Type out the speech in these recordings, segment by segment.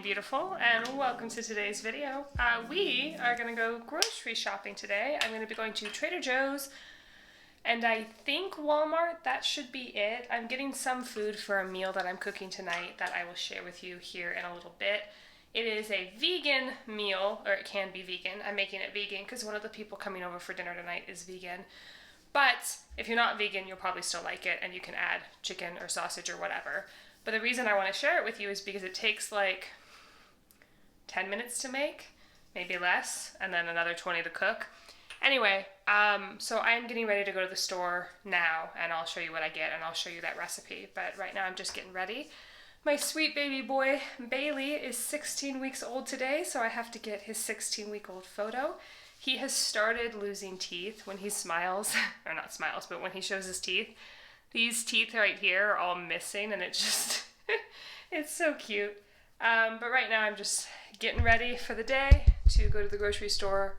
beautiful, and welcome to today's video. We are going to go grocery shopping today. I'm going to be going to Trader Joe's and I think Walmart. That should be it. I'm getting some food for a meal that I'm cooking tonight that I will share with you here in a little bit. It is a vegan meal, or it can be vegan. I'm making it vegan because one of the people coming over for dinner tonight is vegan. But if you're not vegan, you'll probably still like it, and you can add chicken or sausage or whatever. But the reason I want to share it with you is because it takes like 10 minutes to make, maybe less, and then another 20 to cook. Anyway, so I'm getting ready to go to the store now, and I'll show you what I get, and I'll show you that recipe. But right now I'm just getting ready. My sweet baby boy, Bailey, is 16 weeks old today, so I have to get his 16-week-old photo. He has started losing teeth when he smiles, or not smiles, but when he shows his teeth. These teeth right here are all missing, and it just, it's so cute. But right now I'm just getting ready for the day to go to the grocery store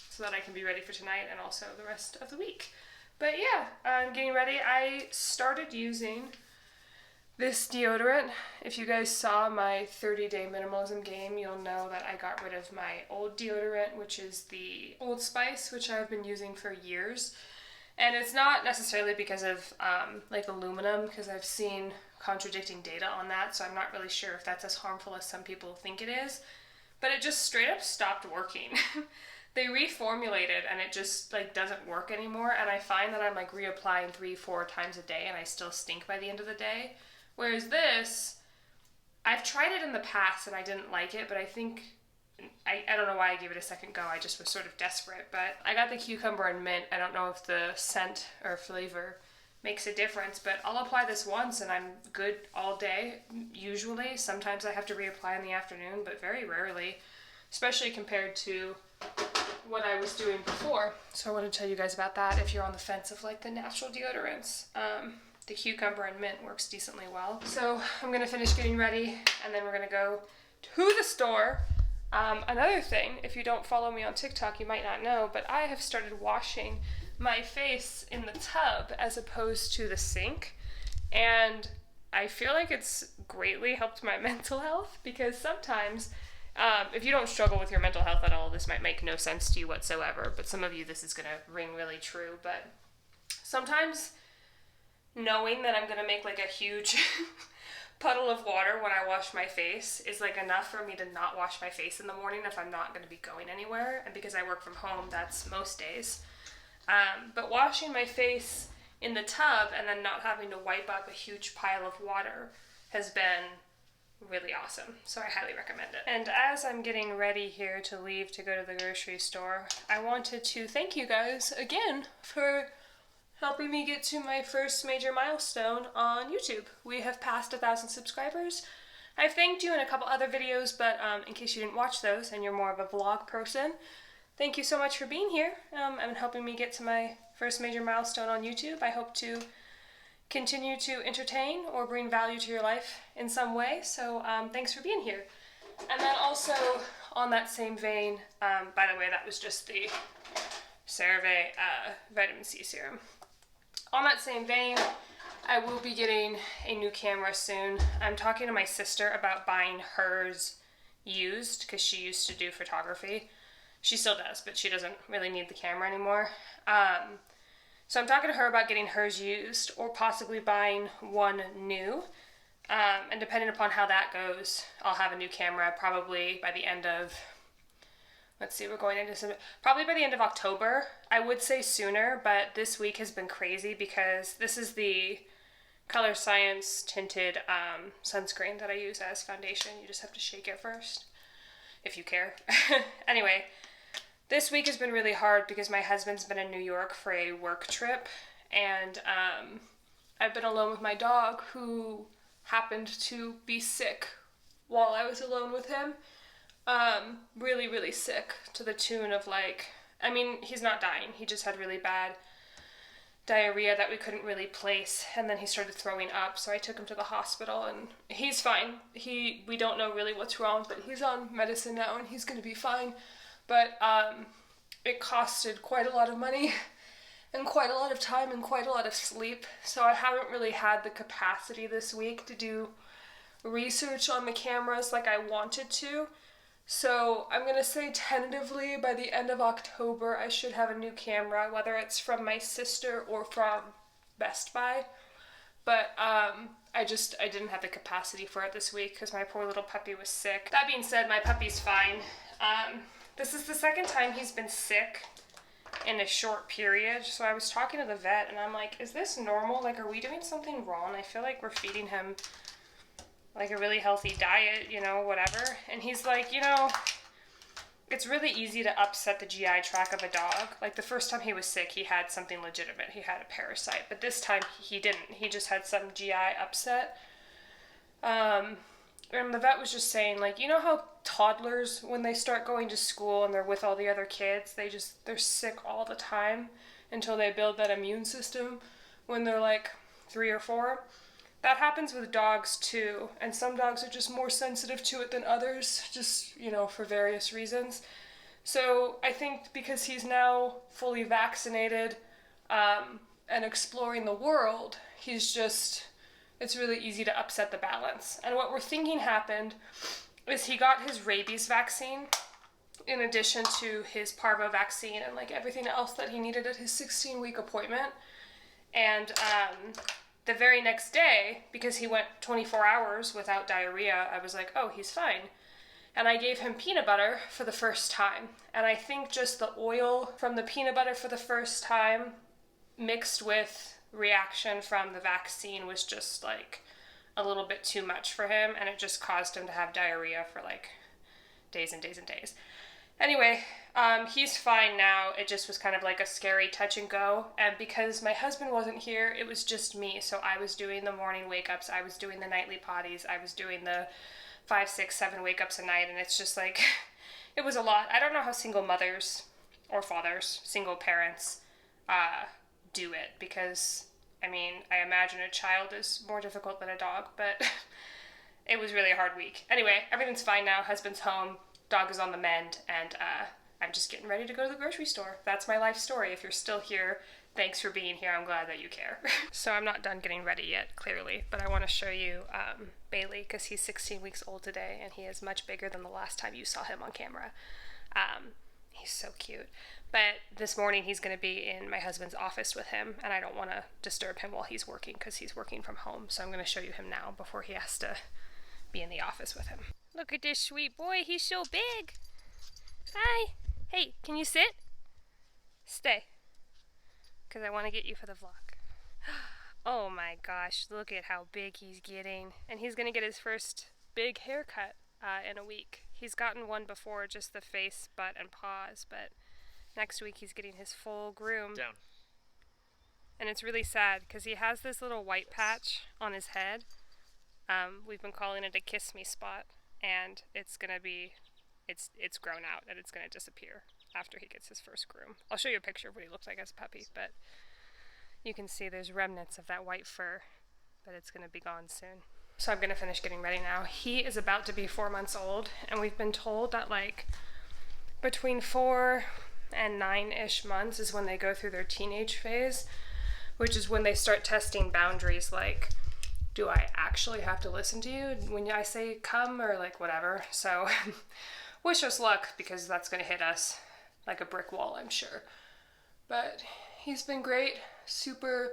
so that I can be ready for tonight and also the rest of the week. But yeah, I'm getting ready. I started using this deodorant. If you guys saw my 30-day minimalism game, you'll know that I got rid of my old deodorant, which is the Old Spice, which I've been using for years. And it's not necessarily because of like aluminum, because I've seen contradicting data on that, so I'm not really sure if that's as harmful as some people think it is. But it just straight up stopped working. They reformulated and it just like doesn't work anymore, and I find that I'm like reapplying 3-4 times a day and I still stink by the end of the day. Whereas this, I've tried it in the past and I didn't like it, but I think I don't know why I gave it a second go. I just was sort of desperate. But I got the cucumber and mint. I don't know if the scent or flavor makes a difference, but I'll apply this once and I'm good all day, usually. Sometimes I have to reapply in the afternoon, but very rarely, especially compared to what I was doing before. So I want to tell you guys about that if you're on the fence of like the natural deodorants. The cucumber and mint works decently well. So I'm going to finish getting ready and then we're going to go to the store. Another thing, if you don't follow me on TikTok, you might not know, but I have started washing my face in the tub as opposed to the sink. And I feel like it's greatly helped my mental health, because sometimes, if you don't struggle with your mental health at all, this might make no sense to you whatsoever, but some of you this is going to ring really true. But sometimes knowing that I'm going to make like a huge puddle of water when I wash my face is like enough for me to not wash my face in the morning if I'm not going to be going anywhere. And because I work from home, that's most days. But washing my face in the tub and then not having to wipe up a huge pile of water has been really awesome. So I highly recommend it. And as I'm getting ready here to leave to go to the grocery store, I wanted to thank you guys again for helping me get to my first major milestone on YouTube. We have passed 1,000 subscribers. I've thanked you in a couple other videos, but in case you didn't watch those and you're more of a vlog person, thank you so much for being here and helping me get to my first major milestone on YouTube. I hope to continue to entertain or bring value to your life in some way, so thanks for being here. And then also, on that same vein, by the way, that was just the CeraVe vitamin C serum. On that same vein, I will be getting a new camera soon. I'm talking to my sister about buying hers used, because she used to do photography. She still does, but she doesn't really need the camera anymore. So I'm talking to her about getting hers used or possibly buying one new. And depending upon how that goes, I'll have a new camera probably by the end of, let's see, we're going into some, probably by the end of October. I would say sooner, but this week has been crazy because this is the Color Science tinted sunscreen that I use as foundation. You just have to shake it first, if you care. Anyway, this week has been really hard because my husband's been in New York for a work trip, and I've been alone with my dog, who happened to be sick while I was alone with him. Really, really sick, to the tune of like, I mean, he's not dying. He just had really bad diarrhea that we couldn't really place, and then he started throwing up, so I took him to the hospital, and he's fine. We don't know really what's wrong, but he's on medicine now, and he's gonna be fine. But it costed quite a lot of money, and quite a lot of time, and quite a lot of sleep, so I haven't really had the capacity this week to do research on the cameras like I wanted to. So I'm going to say tentatively by the end of October I should have a new camera, whether it's from my sister or from Best Buy. But I didn't have the capacity for it this week because my poor little puppy was sick. That being said, my puppy's fine. This is the second time he's been sick in a short period. So I was talking to the vet and I'm like, is this normal? Like, are we doing something wrong? I feel like we're feeding him like a really healthy diet, you know, whatever. And he's like, you know, it's really easy to upset the GI tract of a dog. Like the first time he was sick, he had something legitimate. He had a parasite, but this time he didn't. He just had some GI upset. And the vet was just saying, like, you know how toddlers, when they start going to school and they're with all the other kids, they're sick all the time until they build that immune system when they're like 3 or 4. That happens with dogs too, and some dogs are just more sensitive to it than others, just, you know, for various reasons. So I think because he's now fully vaccinated and exploring the world, it's really easy to upset the balance. And what we're thinking happened is he got his rabies vaccine in addition to his parvo vaccine and like everything else that he needed at his 16-week appointment. And the very next day, because he went 24 hours without diarrhea, I was like, oh, he's fine. And I gave him peanut butter for the first time. And I think just the oil from the peanut butter for the first time mixed with reaction from the vaccine was just like a little bit too much for him. And it just caused him to have diarrhea for like days and days and days. Anyway, he's fine now. It just was kind of like a scary touch and go. And because my husband wasn't here, it was just me. So I was doing the morning wake-ups. I was doing the nightly potties. I was doing the 5, 6, 7 wake-ups a night. And it's just like, it was a lot. I don't know how single mothers or fathers, single parents, do it. Because, I mean, I imagine a child is more difficult than a dog. But it was really a hard week. Anyway, everything's fine now. Husband's home. Dog is on the mend, and I'm just getting ready to go to the grocery store. That's my life story. If you're still here, thanks for being here. I'm glad that you care. So I'm not done getting ready yet, clearly, but I want to show you Bailey, because he's 16 weeks old today, and he is much bigger than the last time you saw him on camera. He's so cute. But this morning he's going to be in my husband's office with him, and I don't want to disturb him while he's working because he's working from home. So I'm going to show you him now before he has to be in the office with him. Look at this sweet boy. He's so big. Hi. Hey, can you sit? Stay. Because I want to get you for the vlog. Oh my gosh, look at how big he's getting. And he's going to get his first big haircut in a week. He's gotten one before, just the face, butt, and paws, but next week he's getting his full groom. Down. And it's really sad because he has this little white patch on his head. We've been calling it a kiss me spot. And it's gonna be, it's grown out and it's gonna disappear after he gets his first groom. I'll show you a picture of what he looked like as a puppy, but you can see there's remnants of that white fur, but it's gonna be gone soon. So I'm gonna finish getting ready now. He is about to be 4 months old, and we've been told that like between 4 and 9-ish months is when they go through their teenage phase, which is when they start testing boundaries like, do I actually have to listen to you when I say come or like whatever? So wish us luck because that's going to hit us like a brick wall, I'm sure. But he's been great, super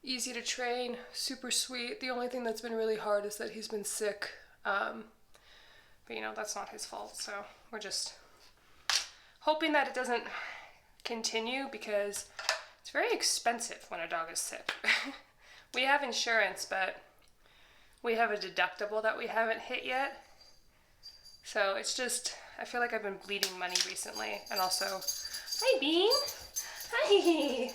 easy to train, super sweet. The only thing that's been really hard is that he's been sick. But you know, that's not his fault. So we're just hoping that it doesn't continue because it's very expensive when a dog is sick. We have insurance, but we have a deductible that we haven't hit yet. So it's just, I feel like I've been bleeding money recently. And also, hi Bean! Hi!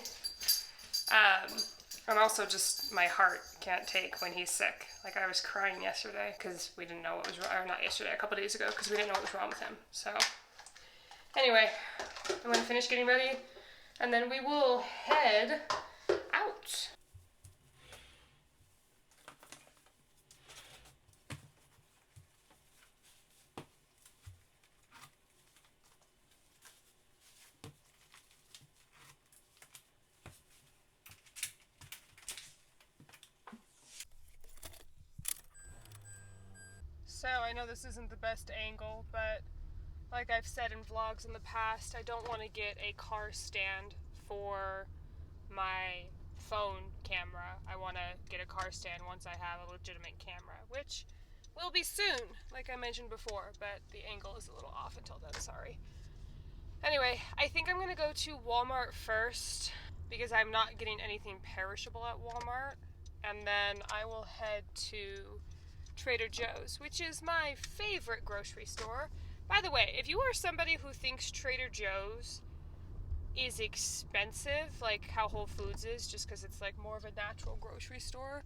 And also just my heart can't take when he's sick. Like I was crying yesterday because we didn't know what was wrong, or not yesterday, a couple days ago, because we didn't know what was wrong with him. So anyway, I'm gonna finish getting ready and then we will head out. So I know this isn't the best angle, but like I've said in vlogs in the past, I don't want to get a car stand for my phone camera. I want to get a car stand once I have a legitimate camera, which will be soon, like I mentioned before, but the angle is a little off until then, sorry. Anyway, I think I'm going to go to Walmart first because I'm not getting anything perishable at Walmart, and then I will head to Trader Joe's, which is my favorite grocery store. By the way, if you are somebody who thinks Trader Joe's is expensive, like how Whole Foods is, just because it's like more of a natural grocery store,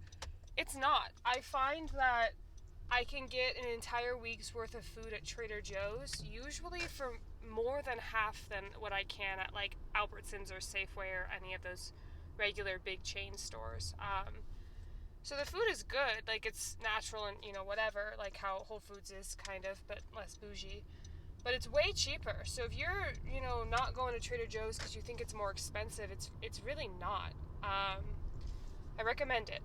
it's not. I find that I can get an entire week's worth of food at Trader Joe's, usually for more than half than what I can at like Albertsons or Safeway or any of those regular big chain stores. So the food is good, like it's natural and, whatever, like how Whole Foods is kind of, but less bougie. But it's way cheaper. So if you're, not going to Trader Joe's because you think it's more expensive, it's really not. I recommend it.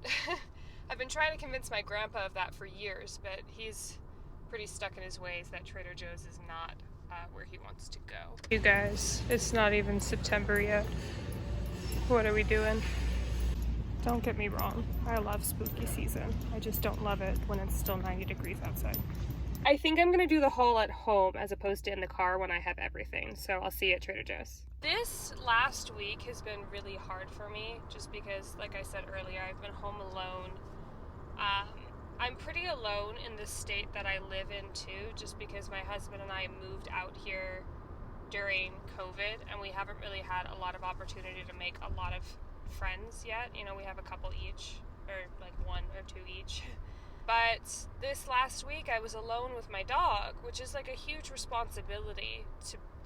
I've been trying to convince my grandpa of that for years, but he's pretty stuck in his ways that Trader Joe's is not where he wants to go. You guys, it's not even September yet. What are we doing? Don't get me wrong, I love spooky season. I just don't love it when it's still 90 degrees outside. I think I'm going to do the haul at home as opposed to in the car when I have everything, so I'll see you at Trader Joe's. This last week has been really hard for me, just because, like I said earlier, I've been home alone. I'm pretty alone in the state that I live in too, just because my husband and I moved out here during COVID, and we haven't really had a lot of opportunity to make a lot of friends yet. We have a couple each, or like one or two each. But this last week I was alone with my dog, which is like a huge responsibility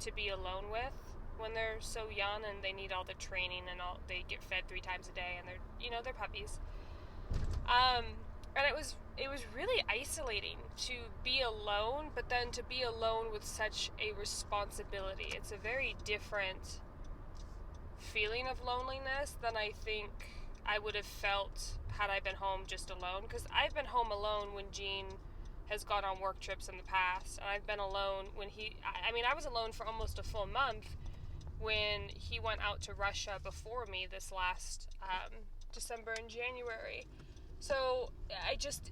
to be alone with when they're so young and they need all the training and they get fed 3 times a day and they're puppies. And it was really isolating to be alone, but then to be alone with such a responsibility. It's a very different feeling of loneliness than I think I would have felt had I been home just alone, because I've been home alone when Gene has gone on work trips in the past, and I've been alone when I was alone for almost a full month when he went out to Russia before me this last December and January. So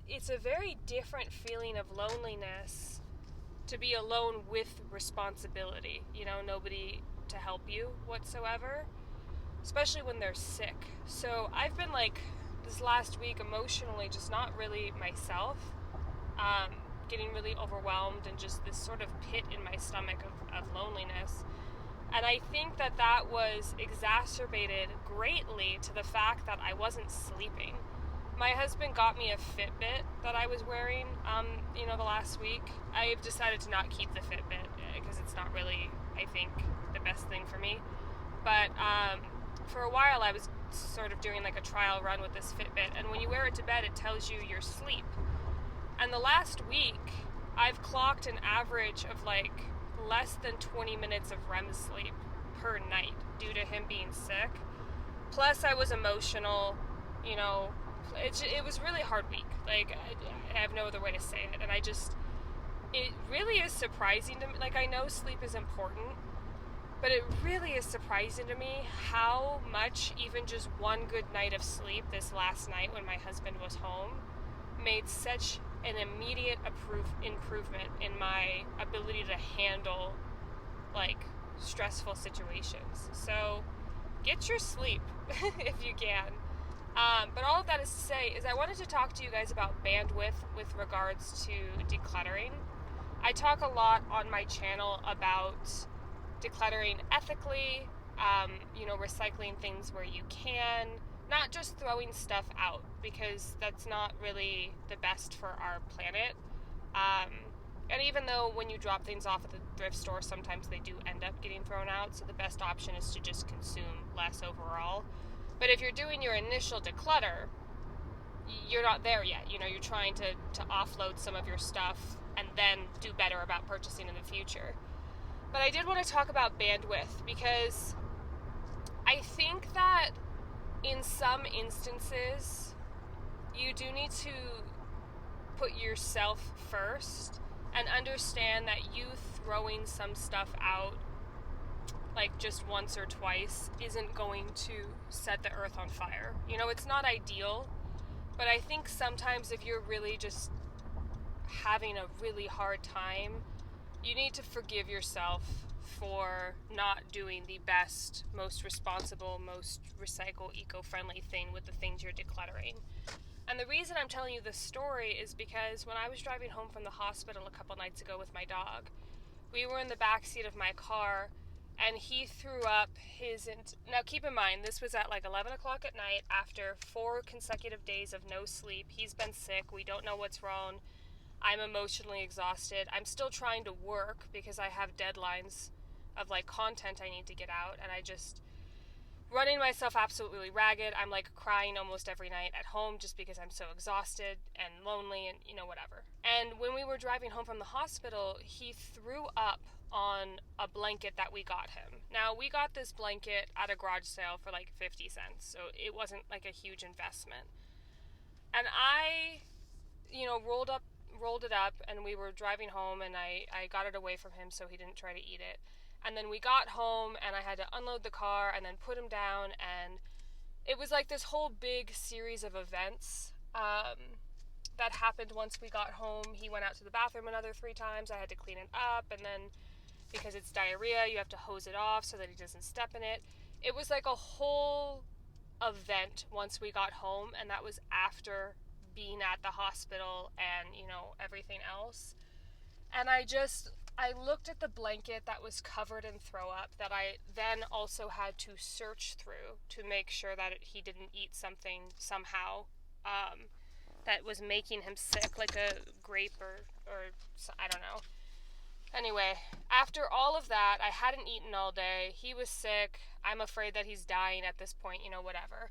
it's a very different feeling of loneliness to be alone with responsibility, nobody to help you whatsoever, especially when they're sick. So I've been this last week emotionally just not really myself, getting really overwhelmed and just this sort of pit in my stomach of loneliness. And I think that was exacerbated greatly to the fact that I wasn't sleeping. My husband got me a Fitbit that I was wearing, the last week. I've decided to not keep the Fitbit because it's not really, I think, the best thing for me. But for a while I was sort of doing like a trial run with this Fitbit, and when you wear it to bed it tells you your sleep. And the last week I've clocked an average of less than 20 minutes of REM sleep per night due to him being sick. Plus I was emotional, it was really hard week. I have no other way to say it. And it really is surprising to me. I know sleep is important, but it really is surprising to me how much even just one good night of sleep this last night when my husband was home made such an immediate improvement in my ability to handle stressful situations. So get your sleep if you can. But all of that is to say is I wanted to talk to you guys about bandwidth with regards to decluttering. I talk a lot on my channel about decluttering ethically, recycling things where you can, not just throwing stuff out, because that's not really the best for our planet. And even though when you drop things off at the thrift store, sometimes they do end up getting thrown out, so the best option is to just consume less overall. But if you're doing your initial declutter, you're not there yet. You're trying to offload some of your stuff and then do better about purchasing in the future. But I did want to talk about bandwidth, because I think that in some instances you do need to put yourself first and understand that you throwing some stuff out like just once or twice isn't going to set the earth on fire. You know, it's not ideal, but I think sometimes if you're really just having a really hard time, you need to forgive yourself for not doing the best, most responsible, most recycle, eco-friendly thing with the things you're decluttering. And the reason I'm telling you this story is because when I was driving home from the hospital a couple nights ago with my dog, we were in the back seat of my car, and he threw up now keep in mind, this was at like 11 o'clock at night after 4 consecutive days of no sleep. He's been sick. We don't know what's wrong. I'm emotionally exhausted. I'm still trying to work because I have deadlines of like content I need to get out, and I just running myself absolutely ragged. I'm like crying almost every night at home just because I'm so exhausted and lonely and, you know, whatever. And when we were driving home from the hospital, he threw up on a blanket that we got him. Now, we got this blanket at a garage sale for like 50 cents, so it wasn't like a huge investment. And I, you know, rolled it up, and we were driving home, and I got it away from him so he didn't try to eat it. And then we got home, and I had to unload the car and then put him down, and it was like this whole big series of events that happened once we got home. He went out to the bathroom another 3 times. I had to clean it up, and then because it's diarrhea, you have to hose it off so that he doesn't step in it. It was like a whole event once we got home, and that was after being at the hospital and, you know, everything else. And I looked at the blanket that was covered in throw up that I then also had to search through to make sure that he didn't eat something somehow that was making him sick, like a grape or I don't know. Anyway, after all of that, I hadn't eaten all day. He was sick. I'm afraid that he's dying at this point, you know, whatever.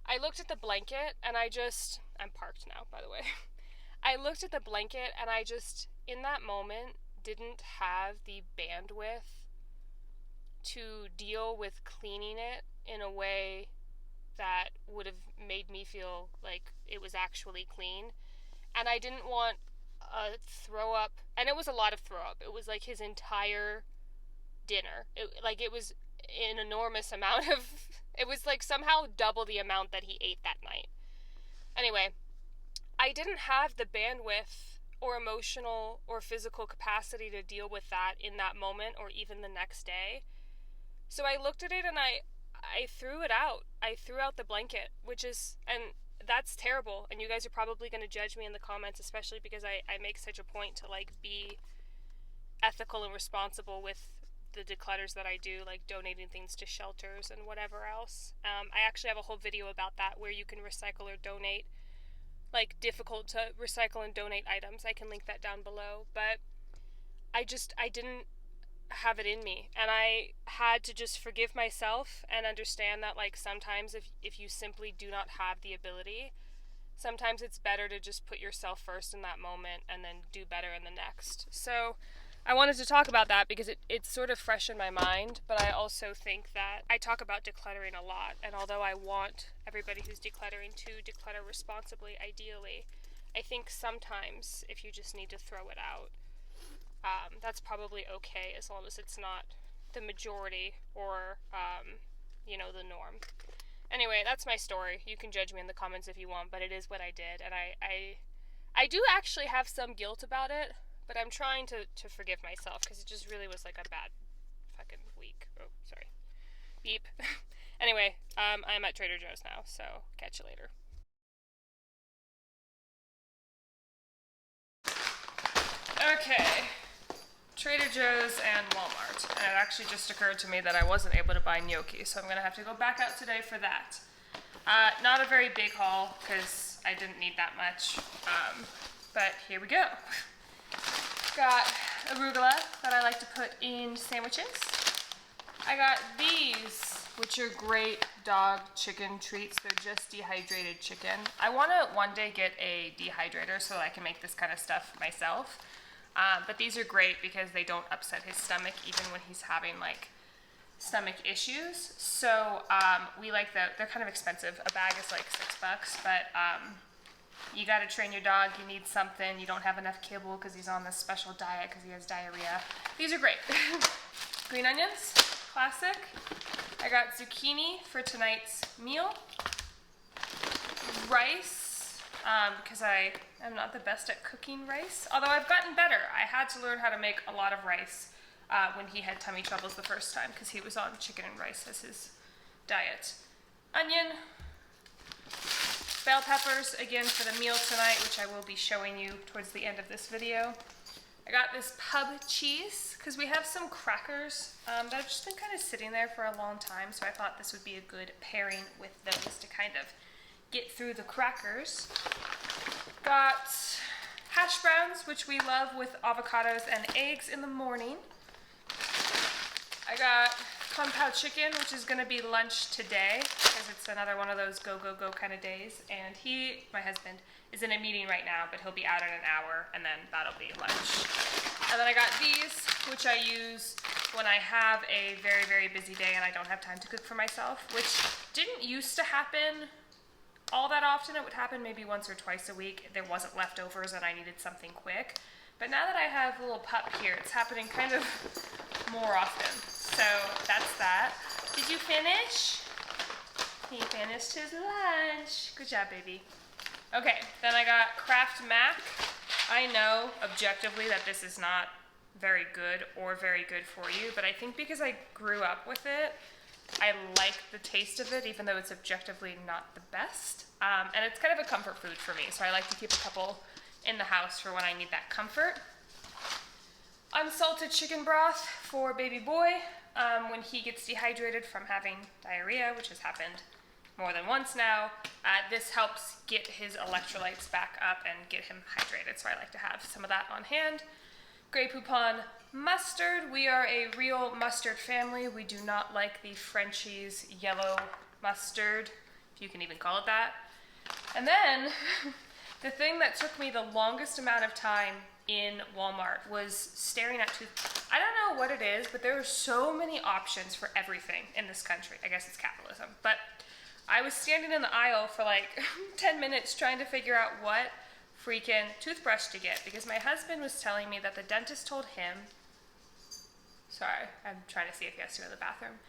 I looked at the blanket and I'm parked now, by the way. I looked at the blanket and I just, in that moment, didn't have the bandwidth to deal with cleaning it in a way that would have made me feel like it was actually clean. And I didn't want a throw up, and it was a lot of throw up. It was like his entire dinner. It was an enormous amount of, it was like somehow double the amount that he ate that night. Anyway, I didn't have the bandwidth or emotional or physical capacity to deal with that in that moment or even the next day. So I looked at it and I threw it out. I threw out the blanket, and that's terrible. And you guys are probably going to judge me in the comments, especially because I make such a point to like be ethical and responsible with the declutters that I do, like donating things to shelters and whatever else. I actually have a whole video about that where you can recycle or donate like difficult to recycle and donate items. I can link that down below, but I didn't have it in me, and I had to just forgive myself and understand that like sometimes if you simply do not have the ability, sometimes it's better to just put yourself first in that moment and then do better in the next. So I wanted to talk about that because it's sort of fresh in my mind, but I also think that I talk about decluttering a lot, and although I want everybody who's decluttering to declutter responsibly, ideally, I think sometimes if you just need to throw it out, that's probably okay as long as it's not the majority or, you know, the norm. Anyway, that's my story. You can judge me in the comments if you want, but it is what I did, and I do actually have some guilt about it, but I'm trying to forgive myself because it just really was like a bad fucking week. Oh, sorry. Beep. Anyway, I'm at Trader Joe's now, so catch you later. Okay. Trader Joe's and Walmart, and it actually just occurred to me that I wasn't able to buy gnocchi, so I'm going to have to go back out today for that. Not a very big haul, because I didn't need that much, but here we go. Got arugula that I like to put in sandwiches. I got these, which are great dog chicken treats. They're just dehydrated chicken. I want to one day get a dehydrator so that I can make this kind of stuff myself. But these are great because they don't upset his stomach even when he's having like stomach issues. So we like they're kind of expensive. A bag is like $6, but you got to train your dog, you need something, you don't have enough kibble because he's on this special diet because he has diarrhea. These are great. Green onions, classic. I got zucchini for tonight's meal. Rice, because I am not the best at cooking rice, although I've gotten better. I had to learn how to make a lot of rice when he had tummy troubles the first time because he was on chicken and rice as his diet. Onion, bell peppers, again for the meal tonight, which I will be showing you towards the end of this video. I got this pub cheese because we have some crackers that have just been kind of sitting there for a long time, so I thought this would be a good pairing with those to kind of get through the crackers. Got hash browns, which we love with avocados and eggs in the morning. I got Kung Pao chicken, which is going to be lunch today because it's another one of those go, go, go kind of days. And he, my husband, is in a meeting right now, but he'll be out in an hour, and then that'll be lunch. And then I got these, which I use when I have a very, very busy day and I don't have time to cook for myself, which didn't used to happen all that often. It would happen maybe once or twice a week. There wasn't leftovers and I needed something quick. But now that I have a little pup here, it's happening kind of more often. So that's that. Did you finish? He finished his lunch. Good job, baby. Okay, then I got Kraft Mac. I know objectively that this is not very good or very good for you, but I think because I grew up with it, I like the taste of it, even though it's objectively not the best. And it's kind of a comfort food for me, so I like to keep a couple in the house for when I need that comfort. Unsalted chicken broth for baby boy when he gets dehydrated from having diarrhea, which has happened more than once now. This helps get his electrolytes back up and get him hydrated, so I like to have some of that on hand. Grey Poupon mustard. We are a real mustard family. We do not like the Frenchie's yellow mustard, if you can even call it that. And then the thing that took me the longest amount of time in Walmart was staring at I don't know what it is, but there are so many options for everything in this country. I guess it's capitalism. But I was standing in the aisle for like 10 minutes trying to figure out what freaking toothbrush to get because my husband was telling me that the dentist told him, sorry, I'm trying to see if he has to go to the bathroom.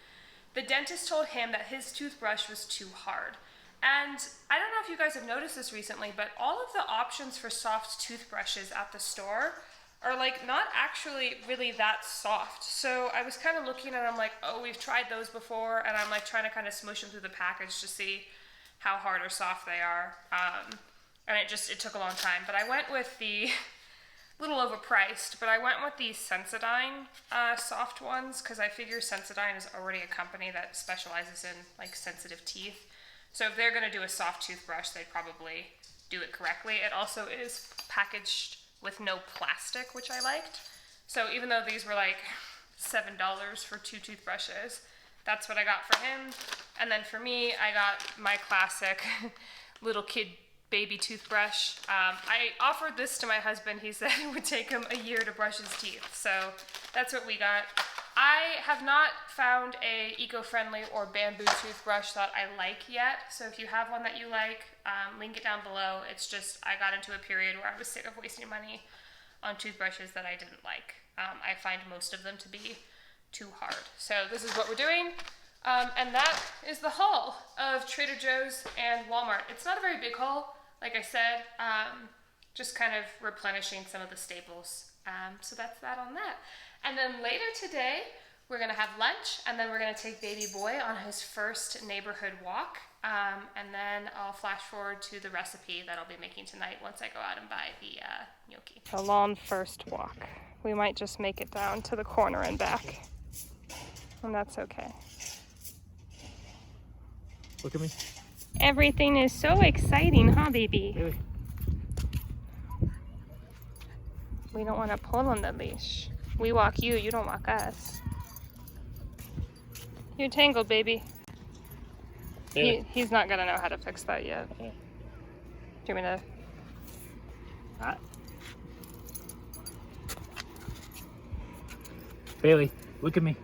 The dentist told him that his toothbrush was too hard. And I don't know if you guys have noticed this recently, but all of the options for soft toothbrushes at the store are like not actually really that soft. So I was kind of looking and I'm like, oh, we've tried those before, and I'm like trying to kind of smush them through the package to see how hard or soft they are. And it took a long time. But I went with the little overpriced, but I went with the Sensodyne soft ones because I figure Sensodyne is already a company that specializes in like sensitive teeth. So if they're going to do a soft toothbrush, they'd probably do it correctly. It also is packaged with no plastic, which I liked. So even though these were like $7 for 2 toothbrushes, that's what I got for him. And then for me, I got my classic little kid baby toothbrush. I offered this to my husband. He said it would take him a year to brush his teeth. So that's what we got. I have not found a eco-friendly or bamboo toothbrush that I like yet. So if you have one that you like, link it down below. It's just I got into a period where I was sick of wasting money on toothbrushes that I didn't like. I find most of them to be too hard. So this is what we're doing. And that is the haul of Trader Joe's and Walmart. It's not a very big haul, like I said, just kind of replenishing some of the staples. So that's that on that. And then later today, we're gonna have lunch, and then we're gonna take baby boy on his first neighborhood walk. And then I'll flash forward to the recipe that I'll be making tonight once I go out and buy the gnocchi. A long first walk. We might just make it down to the corner and back. And that's okay. Look at me. Everything is so exciting, huh, baby? Really? We don't want to pull on the leash. We walk you, you don't walk us. You're tangled, baby. Really? He's not gonna know how to fix that yet. Okay. Do you want me to? Hot. Bailey, look at me.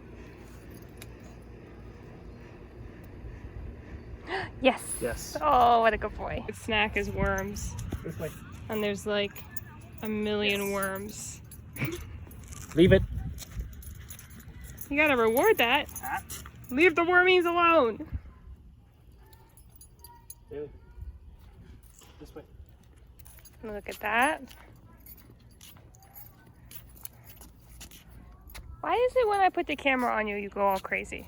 Yes. Yes. Oh, what a good boy. Its snack is worms. This way. And there's like a million worms. Leave it. You gotta reward that. Ah. Leave the wormies alone. Bailey. This way. Look at that. Why is it when I put the camera on you, you go all crazy?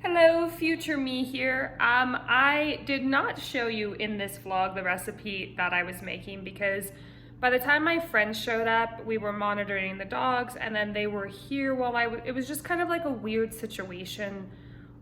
Hello, future me here. I did not show you in this vlog the recipe that I was making because by the time my friends showed up, we were monitoring the dogs and then they were here while it was just kind of like a weird situation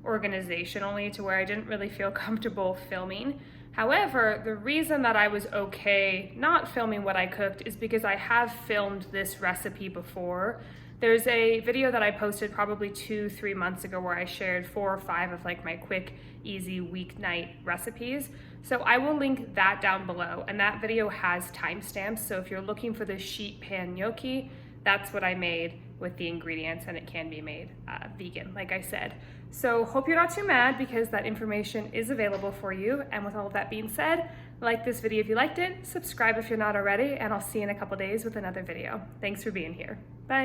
organizationally to where I didn't really feel comfortable filming. However, the reason that I was okay not filming what I cooked is because I have filmed this recipe before. There's a video that I posted probably 2-3 months ago where I shared 4 or 5 of like my quick, easy weeknight recipes. So I will link that down below, and that video has timestamps. So if you're looking for the sheet pan gnocchi, that's what I made with the ingredients, and it can be made vegan, like I said. So hope you're not too mad because that information is available for you. And with all of that being said, like this video if you liked it, subscribe if you're not already, and I'll see you in a couple days with another video. Thanks for being here. Bye.